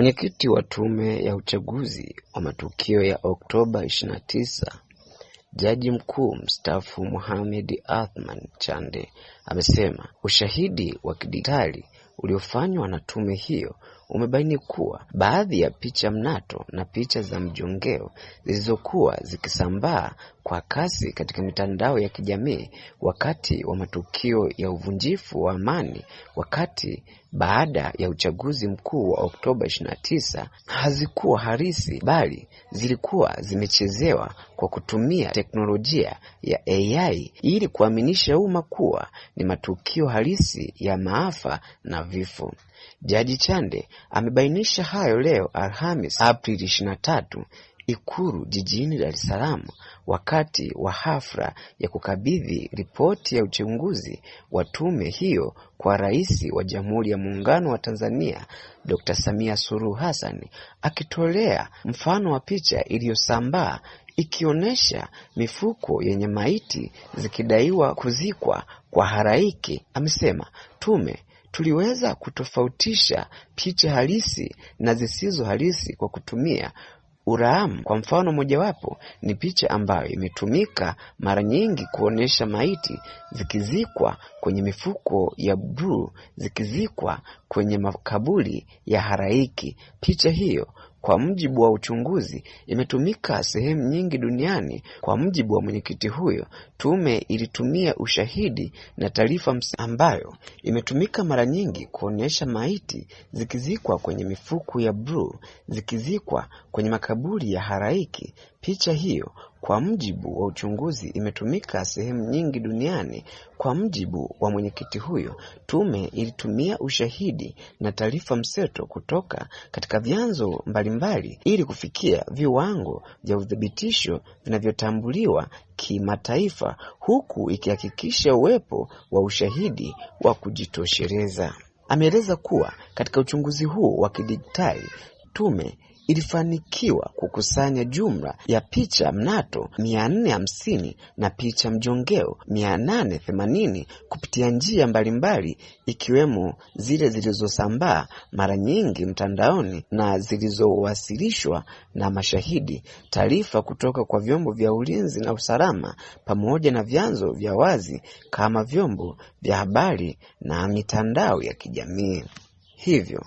Mwenyekiti wa Tume ya Uchaguzi wa Matukio ya Oktoba 29, Jaji Mkuu Mstaafu Mohamed Athman Chande amesema ushahidi wa kidijitali uliofanywa na tume hiyo umebaini kuwa baadhi ya picha mnato na picha za mjongeo zilizokuwa zikisambaa kwa kasi katika mitandao ya kijamii wakati wa matukio ya uvunjifu wa amani baada ya uchaguzi mkuu wa Oktoba 29 hazikuwa halisi, bali zilikuwa zimechezewa kwa kutumia teknolojia ya AI ili kuaminisha umma kuwa ni matukio halisi ya maafa na vifo. Jaji Chande amebainisha hayo leo Alhamisi Aprili 23 Ikulu jijini Dar es Salaam wakati wa hafla ya kukabidhi ripoti ya uchunguzi wa tume hiyo kwa Rais wa Jamhuri ya Muungano wa Tanzania Dr. Samia Suluhu Hassan, akitolea mfano wa picha iliyosambaa ikionyesha mifuko yenye maiti zikidaiwa kuzikwa kwa halaiki. Amesema tuliweza kutofautisha picha halisi na zisizo halisi kwa kutumia urahamu. Kwa mfano mojawapo ni picha ambayo imetumika mara nyingi kuonesha maiti zikizikwa kwenye mifuko ya bluu, zikizikwa kwenye makaburi ya halaiki. Picha hiyo kwa mujibu wa uchunguzi imetumika sehemu nyingi duniani. Kwa mujibu wa mwenyekiti huyo, tume ilitumia ushahidi na taarifa ambayo imetumika mara nyingi kuonesha maiti zikizikwa kwenye mifuko ya bluu, zikizikwa kwenye makaburi ya halaiki. Picha hiyo kwa mujibu wa uchunguzi imetumika sehemu nyingi duniani. Kwa mujibu wa mwenyekiti huyo, tume ilitumia ushahidi na taarifa mseto kutoka katika vyanzo mbalimbali ili kufikia viwango vya uthibitisho vinavyotambuliwa kimataifa, huku ikihakikisha uwepo wa ushahidi wa kujitosheleza. Ameeleza kuwa katika uchunguzi huu wa kidijitali tume ilifanikiwa kukusanya jumla ya picha mnato 450 na picha mjongeo 880 kupitia njia mbalimbali, ikiwemo zile zilizosambaa mara nyingi mtandaoni na zilizowasilishwa na mashahidi, taarifa kutoka kwa vyombo vya ulinzi na usalama, pamoja na vyanzo vya wazi kama vyombo vya habari na mitandao ya kijamii. Hivyo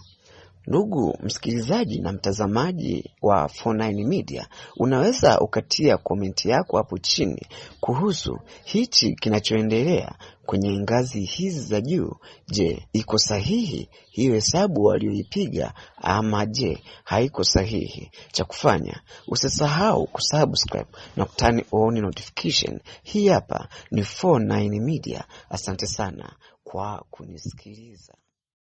ndugu msikilizaji na mtazamaji wa 49 Media, unaweza ukatia komenti yako hapo chini kuhusu hichi kinachoendelea kwenye ngazi hizi za juu. Je, iko sahihi hiyo hesabu walioipiga, ama je haiko sahihi? Cha kufanya, usisahau kusubscribe na kutani on notification. Hii hapa ni 49 Media. Asante sana kwa kunisikiliza.